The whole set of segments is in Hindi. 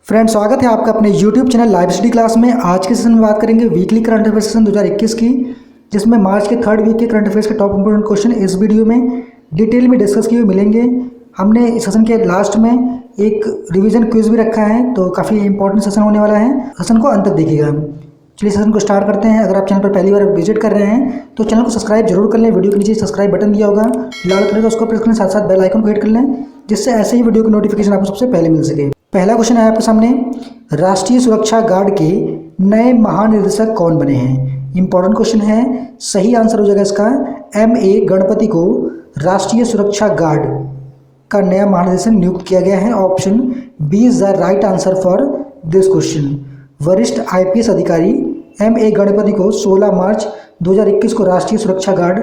फ्रेंड्स, स्वागत है आपका अपने YouTube channel live study class में। आज के सेशन में बात करेंगे वीकली करंट अफेयर सेशन 2021 की, जिसमें मार्च के थर्ड वीक के करंट अफेयर्स के टॉप इंपोर्टेंट क्वेश्चन इस वीडियो में डिटेल में डिस्कस किए हुए मिलेंगे। हमने इस सेशन के लास्ट में एक रिवीजन क्विज भी रखा है, तो काफ़ी इंपॉर्टेंट सेशन होने वाला है। सेशन को अंत तक देखिएगा। चलिए सेशन को स्टार्ट करते हैं। अगर आप चैनल पर पहली बार विजिट कर रहे हैं तो चैनल को सब्सक्राइब जरूर कर लें। वीडियो के नीचे सब्सक्राइब बटन दिया होगा लाल कलर का, उसको प्रेस करने साथ साथ बेल आइकन को हिट कर लें, जिससे ऐसे ही वीडियो की नोटिफिकेशन आपको सबसे पहले मिल सके। पहला क्वेश्चन है आपके सामने, राष्ट्रीय सुरक्षा गार्ड के नए महानिदेशक कौन बने हैं? इंपॉर्टेंट क्वेश्चन है। सही आंसर हो जाएगा इसका M.A. गणपति को राष्ट्रीय सुरक्षा गार्ड का नया महानिदेशक नियुक्त किया गया है। Option B is the right answer for this question. वरिष्ठ IPS अधिकारी M.A. गणपति को 16 मार्च 2021 को राष्ट्रीय सुरक्षा गार्ड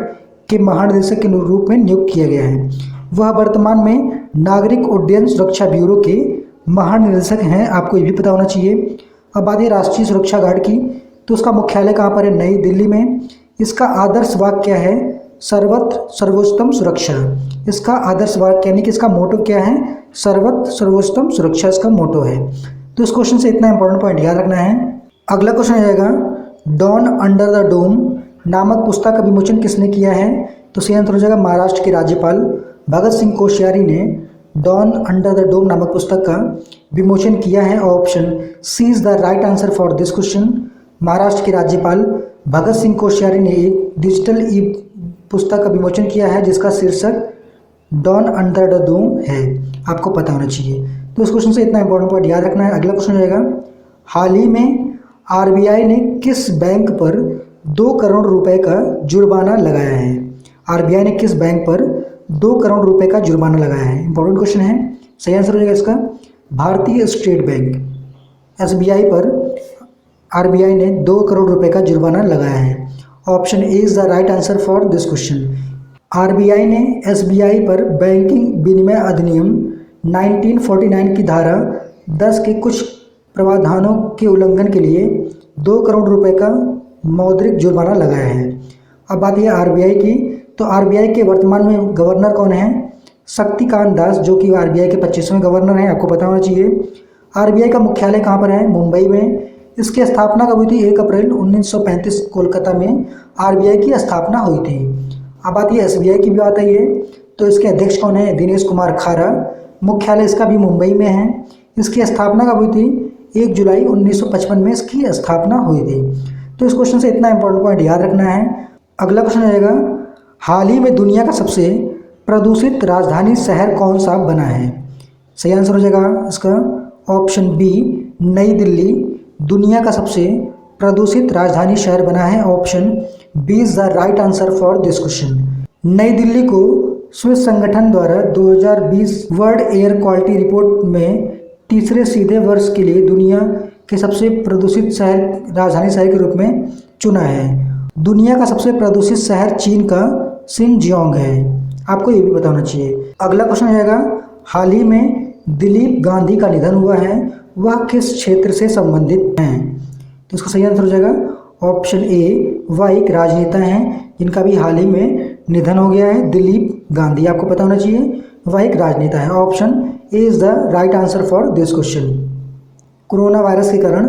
के महानिदेशक के रूप में नियुक्त किया गया है। वह वर्तमान में नागरिक उड्डयन सुरक्षा ब्यूरो के महानिदेशक हैं। आपको ये भी पता होना चाहिए। अब बात है राष्ट्रीय सुरक्षा गार्ड की, तो उसका मुख्यालय कहाँ पर है? नई दिल्ली में। इसका आदर्श वाक्य क्या है? सर्वत्र सर्वोत्तम सुरक्षा। इसका आदर्श वाक्य यानी कि इसका मोटो क्या है? सर्वत्र सर्वोत्तम सुरक्षा इसका मोटो है। तो इस क्वेश्चन से इतना इंपॉर्टेंट पॉइंट याद रखना है। अगला क्वेश्चन आ जाएगा, डॉन अंडर द डोम नामक पुस्तक का विमोचन किसने किया है? तो सही आंसर हो जाएगा महाराष्ट्र के राज्यपाल भगत सिंह कोश्यारी ने डॉन अंडर द डोम नामक पुस्तक का विमोचन किया है। Option C is the right answer for this question. Maharashtra के राज्यपाल भगत सिंह कोश्यारी ने एक डिजिटल ई पुस्तक का विमोचन किया है, जिसका शीर्षक डॉन अंडर द डोम है। आपको पता होना चाहिए। तो इस क्वेश्चन से इतना इंपॉर्टेंट पॉइंट याद रखना है। अगला क्वेश्चन रहेगा, हाल ही में RBI ने किस बैंक पर 2 करोड़ रुपए का जुर्माना लगाया है? RBI ने किस बैंक पर 2 करोड़ रुपए का जुर्माना लगाया है? इंपॉर्टेंट क्वेश्चन है। सही आंसर हो जाएगा इसका भारतीय स्टेट बैंक SBI पर RBI ने 2 करोड़ रुपए का जुर्माना लगाया है। Option A is the right answer for this question. RBI ने SBI पर बैंकिंग विनिमय अधिनियम 1949 की धारा 10 के कुछ प्रावधानों के उल्लंघन के लिए 2 करोड़ रुपए का मौद्रिक जुर्माना लगाया है। अब बात है RBI की, तो RBI के वर्तमान में गवर्नर कौन है? शक्तिकांत दास, जो कि RBI के 25वें गवर्नर हैं। आपको पता होना चाहिए। RBI का मुख्यालय कहाँ पर है? मुंबई में। इसकी स्थापना कब हुई थी? 1 अप्रैल 1935 कोलकाता में RBI की स्थापना हुई थी। अब बात है SBI की भी बात आई है, तो इसके अध्यक्ष कौन है? दिनेश कुमार खारा। मुख्यालय इसका भी मुंबई में है। इसकी स्थापना कब हुई थी? 1 जुलाई 1955 में इसकी स्थापना हुई थी। तो इस क्वेश्चन से इतना इंपॉर्टेंट पॉइंट याद रखना है। अगला क्वेश्चन रहेगा, हाल ही में दुनिया का सबसे प्रदूषित राजधानी शहर कौन सा बना है? सही आंसर हो जाएगा इसका ऑप्शन बी नई दिल्ली दुनिया का सबसे प्रदूषित राजधानी शहर बना है। Option B is the right answer for this question. New Delhi को स्विस संगठन द्वारा 2020 वर्ल्ड एयर क्वालिटी रिपोर्ट में तीसरे सीधे वर्ष के लिए दुनिया के सबसे प्रदूषित शहर राजधानी शहर के रूप में चुना है। दुनिया का सबसे प्रदूषित शहर चीन का शिनजियांग है। आपको ये भी पता होना चाहिए। अगला क्वेश्चन रहेगा, हाल ही में दिलीप गांधी का निधन हुआ है, वह किस क्षेत्र से संबंधित हैं? तो इसका सही आंसर हो जाएगा ऑप्शन ए, वह एक राजनेता हैं जिनका भी हाल ही में निधन हो गया है। दिलीप गांधी, आपको पता होना चाहिए, वह एक राजनेता है। Option A is the right answer for this question. Corona virus के कारण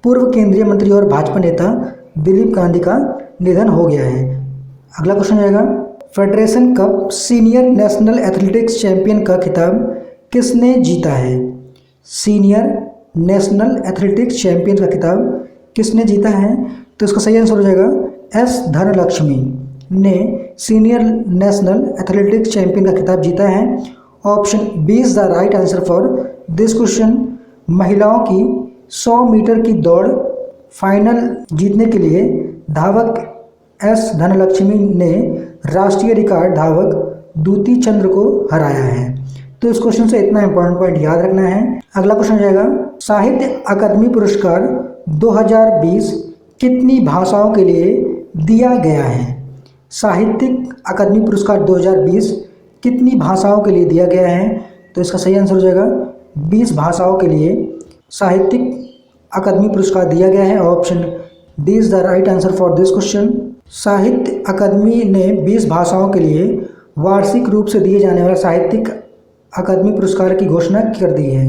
पूर्व केंद्रीय मंत्री और भाजपा नेता दिलीप गांधी का निधन हो गया है। अगला क्वेश्चन रहेगा, federation cup senior national athletics champion का खिताब किसने जीता है? सीनियर नेशनल एथलेटिक्स चैंपियन का खिताब किसने जीता है? तो इसका सही आंसर हो जाएगा S धनलक्ष्मी ने सीनियर नेशनल एथलेटिक्स चैंपियन का खिताब जीता है। Option B is the right answer for this question. महिलाओं की 100 मीटर की दौड़ फाइनल जीतने के लिए धावक S धनलक्ष्मी ने राष्ट्रीय रिकॉर्ड धावक दूती चंद्र को हराया है। तो इस क्वेश्चन से इतना इंपॉर्टेंट पॉइंट याद रखना है। अगला क्वेश्चन जाएगा, साहित्य अकादमी पुरस्कार 2020 कितनी भाषाओं के लिए दिया गया है? साहित्यिक अकादमी पुरस्कार 2020 कितनी भाषाओं के लिए दिया गया है? तो इसका सही आंसर हो जाएगा 20 भाषाओं के लिए साहित्यिक अकादमी पुरस्कार दिया गया है। Option D is the right answer for this question. साहित्य अकादमी ने 20 भाषाओं के लिए वार्षिक रूप से दिए जाने वाला साहित्यिक अकादमी पुरस्कार की घोषणा कर दी है।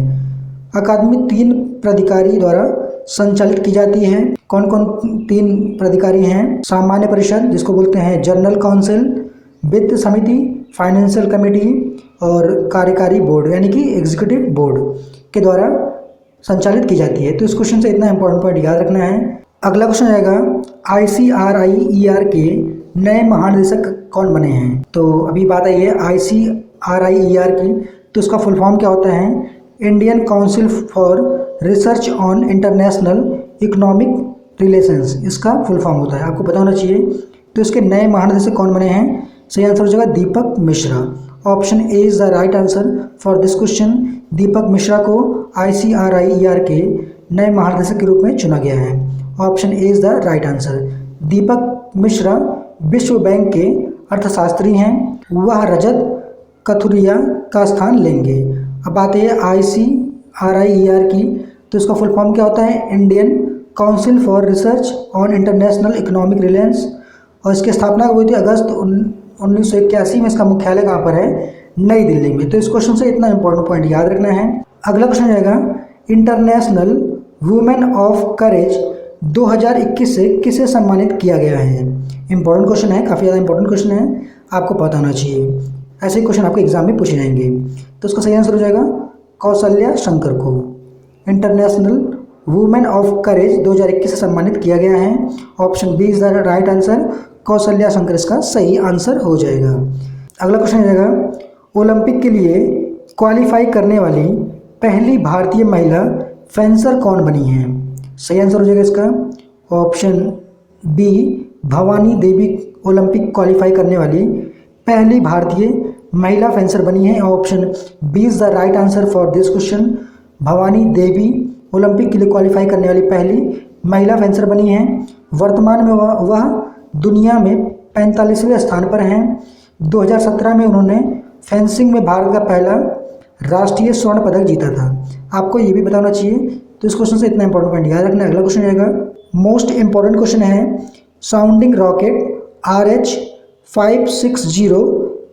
अकादमी 3 प्राधिकारी द्वारा संचालित की जाती है। कौन कौन 3 प्राधिकारी हैं? सामान्य परिषद जिसको बोलते हैं जनरल काउंसिल, वित्त समिति, फाइनेंशियल कमेटी और कार्यकारी बोर्ड यानी कि एग्जीक्यूटिव बोर्ड के द्वारा संचालित की जाती है। तो इस क्वेश्चन से इतना इंपॉर्टेंट पॉइंट याद रखना है। अगला क्वेश्चन आएगा ICRIER के नए महानिदेशक कौन बने हैं? तो अभी बात आई है ICRIER की, तो इसका फुल फॉर्म क्या होता है? Indian council for research on international economic relations, इसका फुल फॉर्म होता है, आपको पता होना चाहिए। तो इसके नए महानिदेशक कौन बने हैं? सही आंसर हो जाएगा Deepak Mishra. Option A is the right answer for this question. Deepak Mishra को ICRIER के नए महानिदेशक के रूप में चुना गया है। Option A is the right answer. Deepak Mishra विश्व बैंक के अर्थशास्त्री हैं। वह रजत कथुरिया का स्थान लेंगे। अब बात है ICRIER की, तो इसका फुल फॉर्म क्या होता है? Indian council for research on international economic relations, और इसकी स्थापना हुई थी अगस्त 1981 में। इसका मुख्यालय कहाँ पर है? नई दिल्ली में। तो इस क्वेश्चन से इतना इंपॉर्टेंट पॉइंट याद रखना है। अगला क्वेश्चन रहेगा इंटरनेशनल वुमेन ऑफ करेज 2021 से किसे सम्मानित किया गया है? इंपॉर्टेंट क्वेश्चन है, काफ़ी ज़्यादा इंपॉर्टेंट क्वेश्चन है, आपको पता होना चाहिए। ऐसे क्वेश्चन आपको एग्जाम में पूछे जाएंगे। तो उसका सही आंसर हो जाएगा कौशल्या शंकर को इंटरनेशनल वुमेन ऑफ करेज 2021 से सम्मानित किया गया है। Option B is the right answer. Kaushalya Shankar इसका सही आंसर हो जाएगा। अगला क्वेश्चन रहेगा ओलंपिक के लिए क्वालिफाई करने वाली पहली भारतीय महिला फेंसर कौन बनी है? सही आंसर हो जाएगा इसका option B Bhavani Devi Olympic qualify करने वाली पहली भारतीय महिला फेंसर बनी है। Option B is the right answer for this question. Bhavani Devi Olympic के लिए क्वालिफाई करने वाली पहली महिला फेंसर बनी है। वर्तमान में वह दुनिया में 45वें स्थान पर हैं। 2017 में उन्होंने फेंसिंग में भारत का पहला राष्ट्रीय स्वर्ण पदक जीता था। आपको ये भी बताना चाहिए। तो इस क्वेश्चन से इतना इंपॉर्टेंट पॉइंट याद रखना है। अगला क्वेश्चन रहेगा मोस्ट इंपॉर्टेंट क्वेश्चन है साउंडिंग रॉकेट RH560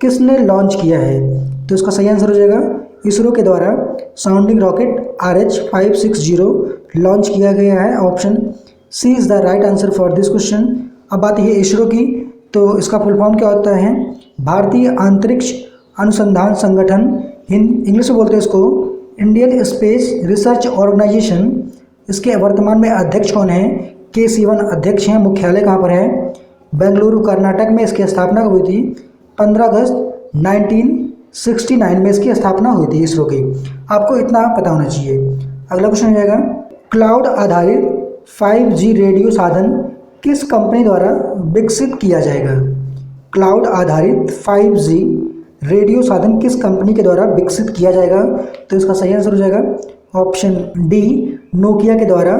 किसने लॉन्च किया है? तो इसका सही आंसर हो जाएगा इसरो के द्वारा साउंडिंग रॉकेट RH560 लॉन्च किया गया है। Option C is the right answer for this question. अब बात है इसरो की, तो इसका फुल फॉर्म क्या होता है? भारतीय अंतरिक्ष अनुसंधान संगठन, इंग्लिश में बोलते हैं इसको इंडियन स्पेस रिसर्च ऑर्गेनाइजेशन। इसके वर्तमान में अध्यक्ष कौन है? के सिवन अध्यक्ष हैं। मुख्यालय कहाँ पर है? बेंगलुरु कर्नाटक में। इसकी स्थापना हुई थी 15 अगस्त 1969 में इसकी स्थापना हुई थी इसरो की। आपको इतना पता होना चाहिए। अगला क्वेश्चन रहेगा क्लाउड आधारित 5G रेडियो साधन किस कंपनी द्वारा विकसित किया जाएगा? क्लाउड आधारित 5G रेडियो साधन किस कंपनी के द्वारा विकसित किया जाएगा? तो इसका सही आंसर हो जाएगा ऑप्शन डी नोकिया के द्वारा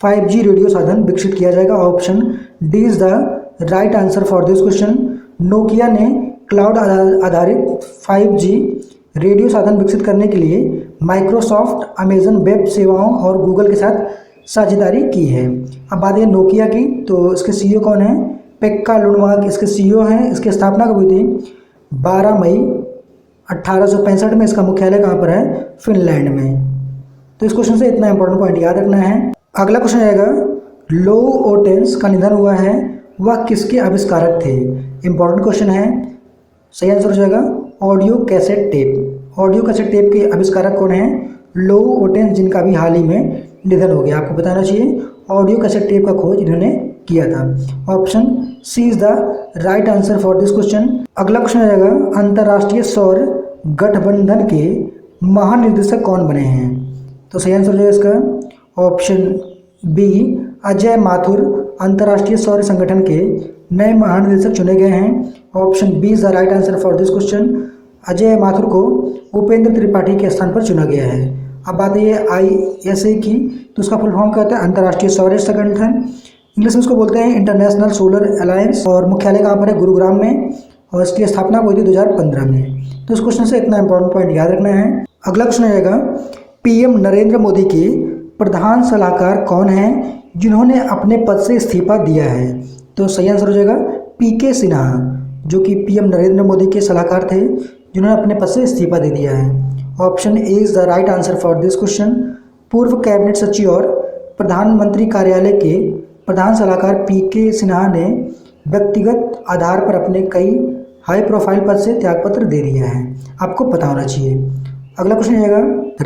5G रेडियो साधन विकसित किया जाएगा। Option D is the right answer for this question. Nokia ने क्लाउड आधारित 5G रेडियो साधन विकसित करने के लिए माइक्रोसॉफ्ट, अमेजन वेब सेवाओं और गूगल के साथ साझेदारी की है। अब बात है नोकिया की, तो इसके सीईओ कौन है? पेक्का लुनवाग इसके सीईओ हैं। इसकी स्थापना कब हुई थी? 12 मई 1865 में। इसका मुख्यालय कहाँ पर है? फिनलैंड में। तो इस क्वेश्चन से इतना इंपॉर्टेंट पॉइंट याद रखना है। अगला क्वेश्चन आएगा लो ओटेंस का निधन हुआ है, वह किसके आविष्कारक थे? इंपॉर्टेंट क्वेश्चन है। सही आंसर हो जाएगा audio cassette tape. Audio cassette tape के आविष्कारक कौन है? लो ओटेंस, जिनका भी हाल ही में निधन हो गया। आपको बताना चाहिए ऑडियो कैसेट टेप का खोज इन्होंने किया था। Option C is the right answer for this question. अगला क्वेश्चन रहेगा अंतर्राष्ट्रीय सौर गठबंधन के महानिदेशक कौन बने हैं? तो सही आंसर जो है इसका ऑप्शन बी अजय माथुर अंतर्राष्ट्रीय सौर संगठन के नए महानिदेशक चुने गए हैं। Option B is the right answer for this question. Ajay Mathur को उपेंद्र त्रिपाठी के स्थान पर चुना गया है। अब बात है ISA की, तो उसका फुल फॉर्म क्या होता है? अंतर्राष्ट्रीय सौर संगठन। इंग्लिश में उसको बोलते हैं इंटरनेशनल सोलर अलायंस, और मुख्यालय कहाँ पर है? गुरुग्राम में, और इसकी स्थापना हुई थी 2015 में। तो इस क्वेश्चन से इतना इंपॉर्टेंट पॉइंट याद रखना है। अगला क्वेश्चन रहेगा PM नरेंद्र मोदी के प्रधान सलाहकार कौन हैं जिन्होंने अपने पद से इस्तीफा दिया है? तो सही आंसर हो जाएगा PK सिन्हा, जो कि PM नरेंद्र मोदी के सलाहकार थे जिन्होंने अपने पद से इस्तीफा दे दिया है। Option A is the right answer for this question. पूर्व कैबिनेट सचिव और प्रधानमंत्री कार्यालय के प्रधान सलाहकार पीके सिन्हा ने व्यक्तिगत आधार पर अपने कई हाई प्रोफाइल पद से त्यागपत्र दे दिया है, आपको पता होना चाहिए। अगला क्वेश्चन रहेगा,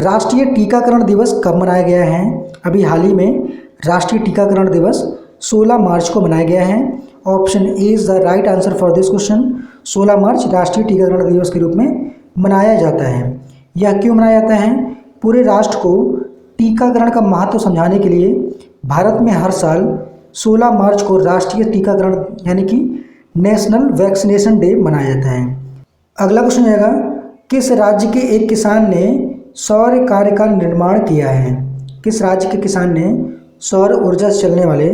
राष्ट्रीय टीकाकरण दिवस कब मनाया गया है? अभी हाल ही में राष्ट्रीय टीकाकरण दिवस 16 मार्च को मनाया गया है। Option A is the right answer for this question. 16 मार्च राष्ट्रीय टीकाकरण दिवस के रूप में मनाया जाता है। यह क्यों मनाया जाता है? पूरे राष्ट्र को टीकाकरण का महत्व समझाने के लिए भारत में हर साल 16 मार्च को राष्ट्रीय टीकाकरण यानी कि नेशनल वैक्सीनेशन डे मनाया जाता है। अगला क्वेश्चन रहेगा, किस राज्य के एक किसान ने सौर कार्य का निर्माण किया है? किस राज्य के किसान ने सौर ऊर्जा से चलने वाले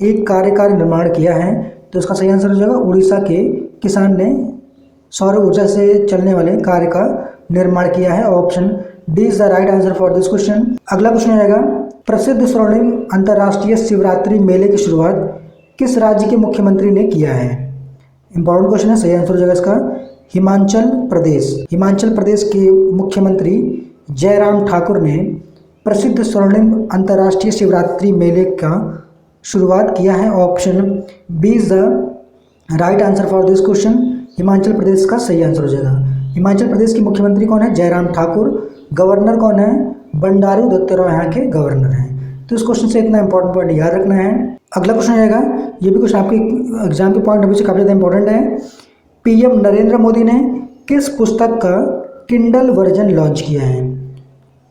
एक कार्य का निर्माण किया है? तो इसका सही आंसर हो जाएगा उड़ीसा के किसान ने सौर ऊर्जा से चलने वाले कार्य का निर्माण किया है। Option D is the right answer for this question. अगला क्वेश्चन रहेगा, प्रसिद्ध स्वर्णिम अंतर्राष्ट्रीय शिवरात्रि मेले की शुरुआत किस राज्य के मुख्यमंत्री ने किया है? इंपॉर्टेंट क्वेश्चन है, सही आंसर हो जाएगा इसका हिमाचल प्रदेश। हिमाचल प्रदेश के मुख्यमंत्री जयराम ठाकुर ने प्रसिद्ध स्वर्णिम अंतर्राष्ट्रीय शिवरात्रि मेले का शुरुआत किया है। Option B is the right answer for this question. Himachal Pradesh का सही आंसर हो जाएगा। हिमाचल प्रदेश के मुख्यमंत्री कौन है? जयराम ठाकुर। गवर्नर कौन है? बंडारू दत्तात्रेय यहाँ के गवर्नर हैं। तो इस क्वेश्चन से इतना इंपॉर्टेंट पॉइंट याद रखना है। अगला क्वेश्चन रहेगा, ये भी क्वेश्चन आपके एग्जाम के पॉइंट अभी से काफ़ी ज़्यादा इंपॉर्टेंट है। पीएम नरेंद्र मोदी ने किस पुस्तक का किंडल वर्जन लॉन्च किया है?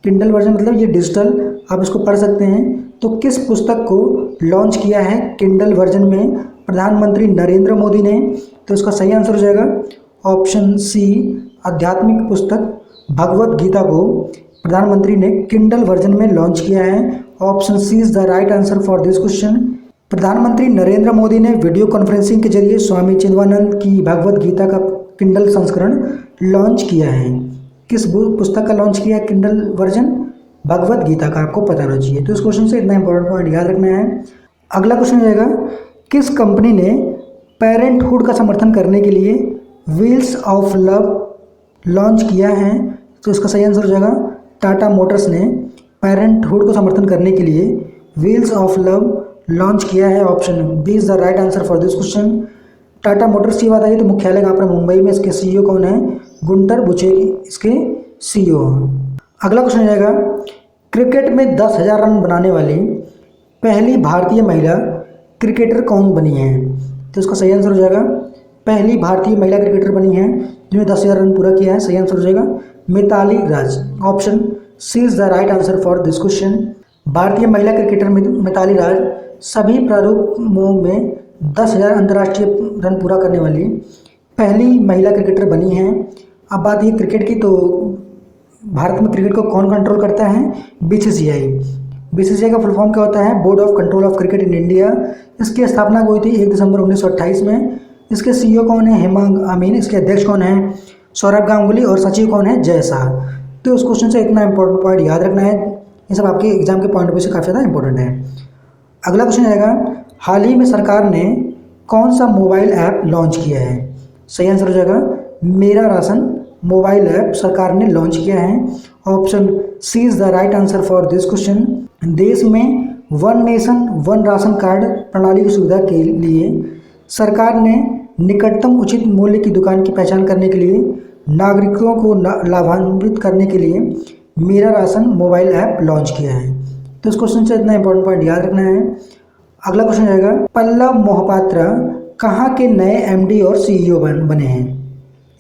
किंडल वर्जन मतलब ये डिजिटल आप इसको पढ़ सकते हैं। तो किस पुस्तक को लॉन्च किया है किंडल वर्जन में प्रधानमंत्री नरेंद्र मोदी ने? तो इसका सही आंसर हो जाएगा ऑप्शन सी, आध्यात्मिक पुस्तक भगवत गीता को प्रधानमंत्री ने किंडल वर्जन में लॉन्च किया है। Option C is the right answer for this question. प्रधानमंत्री नरेंद्र मोदी ने वीडियो कॉन्फ्रेंसिंग के जरिए स्वामी चिन्मयानंद की भगवत गीता का किंडल संस्करण लॉन्च किया है। किस पुस्तक का लॉन्च किया है किंडल वर्जन? भगवत गीता का, आपको पता होना चाहिए। तो इस क्वेश्चन से इतना इंपॉर्टेंट पॉइंट याद रखना है। अगला क्वेश्चन रहेगा, किस कंपनी ने पेरेंटहुड का समर्थन करने के लिए व्हील्स ऑफ लव लॉन्च किया है? तो इसका सही आंसर हो जाएगा टाटा मोटर्स ने पेरेंटहुड को समर्थन करने के लिए व्हील्स ऑफ लव लॉन्च किया है। Option B is the right answer for this question. Tata Motors की बात आई तो मुख्यालय कहाँ पर? मुंबई में। इसके सीईओ कौन है? गुंटर बुचेली इसके सीईओ हैं। अगला क्वेश्चन रहेगा, क्रिकेट में 10,000 रन बनाने वाली पहली भारतीय महिला क्रिकेटर कौन बनी है? तो इसका सही आंसर हो जाएगा पहली भारतीय महिला क्रिकेटर बनी है जिन्होंने 10,000 रन पूरा किया है। सही आंसर हो जाएगा Mithali Raj. Option C is the right answer for this question. भारतीय महिला क्रिकेटर मिताली राज सभी प्रारूपों में 10,000 अंतर्राष्ट्रीय रन पूरा करने वाली पहली महिला क्रिकेटर बनी हैं। अब बात ये क्रिकेट की, तो भारत में क्रिकेट को कौन कंट्रोल करता है? बीसीसीआई। बीसीसीआई का फुल फॉर्म क्या होता है? Board of control of cricket in India. इसकी स्थापना हुई थी 1 दिसंबर 1928 में। इसके सीईओ कौन है? हेमंत अमीन। इसके अध्यक्ष कौन है? सौरभ गांगुली। और सचिव कौन है? जय शाह। तो इस क्वेश्चन से इतना इंपॉर्टेंट पॉइंट याद रखना है। ये सब आपके एग्जाम के पॉइंट ऑफ व्यू से काफ़ी ज़्यादा इंपॉर्टेंट है। अगला क्वेश्चन रहेगा, हाल ही में सरकार ने कौन सा मोबाइल ऐप लॉन्च किया है? सही आंसर हो जाएगा मेरा राशन मोबाइल ऐप सरकार ने लॉन्च किया है। Option C is the right answer for this question. देश में one nation one ration card प्रणाली की सुविधा के लिए सरकार ने निकटतम उचित मूल्य की दुकान की पहचान करने के लिए नागरिकों को लाभान्वित करने के लिए मेरा राशन मोबाइल ऐप लॉन्च किया है। तो इस क्वेश्चन से इतना इंपॉर्टेंट पॉइंट याद रखना है। अगला क्वेश्चन रहेगा, पल्लव मोहपात्रा कहाँ के नए एमडी और सीईओ बने हैं?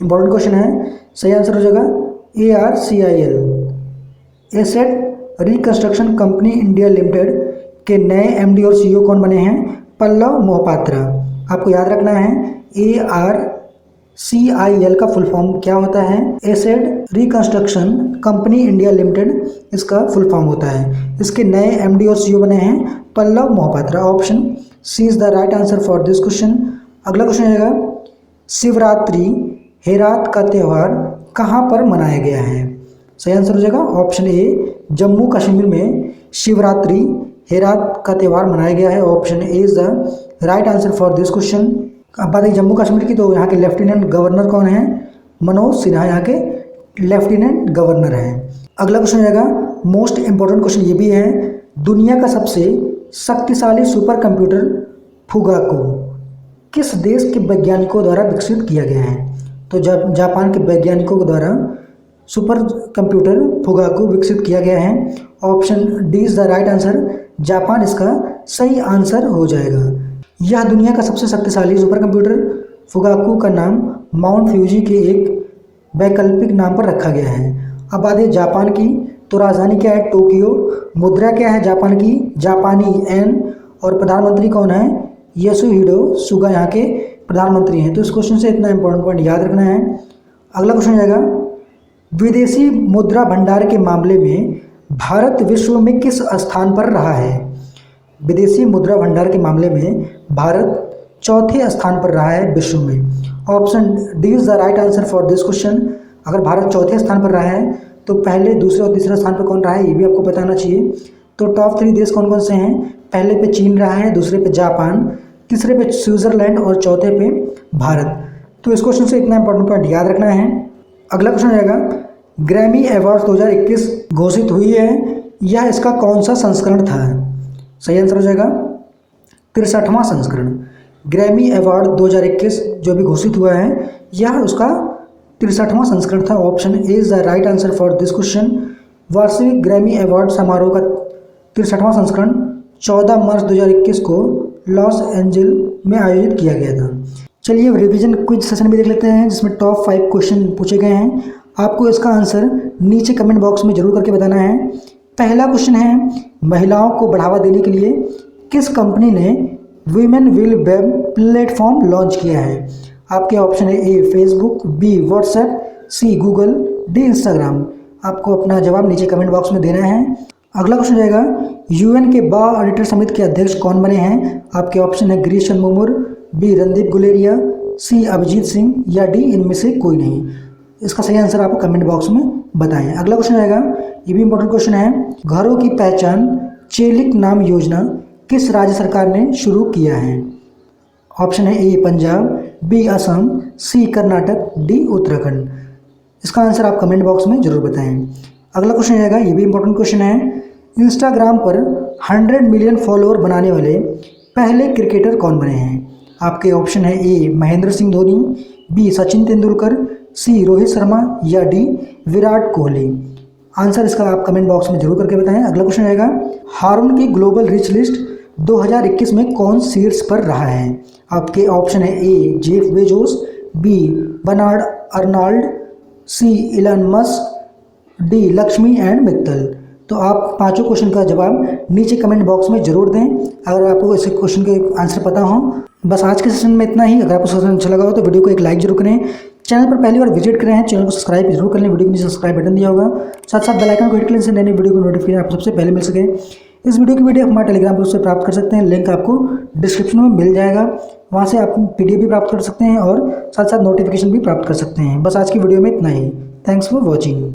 इंपॉर्टेंट क्वेश्चन है। सही आंसर हो जाएगा ARCIL asset reconstruction company India limited के नए एमडी और सीईओ कौन बने हैं? पल्लव मोहपात्रा। आपको याद रखना है ARCIL का फुल फॉर्म क्या होता है? Asset reconstruction company India limited इसका फुल फॉर्म होता है। इसके नए एमडी और सीईओ बने हैं Pallav Mohapatra. Option C is the right answer for this question. अगला क्वेश्चन रहेगा, शिवरात्रि हेरात का त्यौहार कहाँ पर मनाया गया है? सही आंसर हो जाएगा ऑप्शन ए, जम्मू कश्मीर में शिवरात्रि हेरात का त्यौहार मनाया गया है। Option A is the right answer for this question. अब बात है जम्मू कश्मीर की, तो यहाँ के लेफ्टिनेंट गवर्नर कौन है? मनोज सिन्हा यहाँ के लेफ्टिनेंट गवर्नर हैं। अगला क्वेश्चन रहेगा, मोस्ट इंपॉर्टेंट क्वेश्चन ये भी है, दुनिया का सबसे शक्तिशाली सुपर कंप्यूटर फुगाकू किस देश के वैज्ञानिकों द्वारा विकसित किया गया है? तो जापान के वैज्ञानिकों के द्वारा सुपर कंप्यूटर फुगाकू विकसित किया गया है। Option D is the right answer, Japan इसका सही आंसर हो जाएगा। यह दुनिया का सबसे शक्तिशाली सुपर कंप्यूटर फुगाकू का नाम माउंट फ्यूजी के एक वैकल्पिक नाम पर रखा गया है। अब बात है जापान की, तो राजधानी क्या है? टोक्यो। मुद्रा क्या है जापान की? जापानी एन। और प्रधानमंत्री कौन है? योशिहिडे सुगा यहाँ के प्रधानमंत्री हैं। तो इस क्वेश्चन से इतना इंपॉर्टेंट पॉइंट याद रखना है। अगला क्वेश्चन जाएगा, विदेशी मुद्रा भंडार के मामले में भारत विश्व में किस स्थान पर रहा है? विदेशी मुद्रा भंडार के मामले में भारत चौथे स्थान पर रहा है विश्व में। Option D is the right answer for this question. अगर भारत चौथे स्थान पर रहा है तो पहले, दूसरे और तीसरे स्थान पर कौन रहा है ये भी आपको बताना चाहिए। तो टॉप 3 देश कौन कौन से हैं? पहले पे चीन रहा है, दूसरे पे जापान, तीसरे पे स्विट्जरलैंड और चौथे पे भारत। तो इस क्वेश्चन से इतना इंपॉर्टेंट पॉइंट याद रखना है। अगला क्वेश्चन रहेगा, ग्रैमी अवार्ड 2021 घोषित हुई है, यह इसका कौन सा संस्करण था? सही आंसर हो जाएगा 63वां संस्करण। ग्रैमी अवार्ड 2021 जो भी घोषित हुआ है यह उसका 63वां संस्करण था। Option A is the right answer for this question. वार्षिक ग्रैमी अवार्ड समारोह का 63वां संस्करण 14 मार्च 2021 को लॉस एंजल्स में आयोजित किया गया था। चलिए रिवीजन क्विज सेशन भी देख लेते हैं जिसमें टॉप 5 क्वेश्चन पूछे गए हैं। आपको इसका आंसर नीचे कमेंट बॉक्स में जरूर करके बताना है। पहला क्वेश्चन है, महिलाओं को बढ़ावा देने के लिए किस कंपनी ने women will web platform launch किया है? आपके ऑप्शन है A Facebook, B WhatsApp, C Google, D Instagram. आपको अपना जवाब नीचे कमेंट बॉक्स में देना है। अगला क्वेश्चन रहेगा, यूएन के बा ऑडिटर समिति के अध्यक्ष कौन बने हैं? आपके ऑप्शन है गिरीश चंद्र मुर्मू, बी रणदीप गुलेरिया, सी अभिजीत सिंह या डी इनमें से कोई नहीं। इसका सही आंसर आप कमेंट बॉक्स में बताएं। अगला क्वेश्चन रहेगा, ये भी इंपॉर्टेंट क्वेश्चन है, घरों की पहचान चेलिक नाम योजना किस राज्य सरकार ने शुरू किया है? ऑप्शन है ए पंजाब, बी असम, सी कर्नाटक, डी उत्तराखंड। इसका आंसर आप कमेंट बॉक्स में जरूर बताएं। अगला क्वेश्चन रहेगा, ये भी इंपॉर्टेंट क्वेश्चन है, इंस्टाग्राम पर 100 मिलियन फॉलोअर बनाने वाले पहले क्रिकेटर कौन बने हैं? आपके ऑप्शन है ए महेंद्र सिंह धोनी, बी सचिन तेंदुलकर, सी रोहित शर्मा या डी विराट कोहली। आंसर इसका आप कमेंट बॉक्स में जरूर करके बताएं। अगला क्वेश्चन रहेगा, हारून की ग्लोबल रिच लिस्ट 2021 में कौन शीर्ष पर रहा है? आपके ऑप्शन है A Jeff Bezos, B Bernard Arnault, C Elon Musk, D Lakshmi N Mittal. तो आप पांचों क्वेश्चन का जवाब नीचे कमेंट बॉक्स में जरूर दें अगर आपको ऐसे क्वेश्चन के आंसर पता हो। बस आज के सेशन में इतना ही। अगर आपको सेशन अच्छा लगा हो तो वीडियो को एक लाइक जरूर करें। चैनल पर पहली बार विजिट करें हैं, चैनल को सब्सक्राइब जरूर कर लें। वीडियो के नीचे सब्सक्राइब बटन दिया होगा, साथ साथ बेल आइकन को हिट कर लें जिससे नई वीडियो को नोटिफिकेशन आप सबसे पहले मिल सके। इस वीडियो की PDF हमारे टेलीग्राम पर से प्राप्त कर सकते हैं, लिंक आपको डिस्क्रिप्शन में मिल जाएगा। वहाँ से आप PDF भी प्राप्त कर सकते हैं और साथ साथ नोटिफिकेशन भी प्राप्त कर सकते हैं। बस आज की वीडियो में इतना ही। Thanks for watching.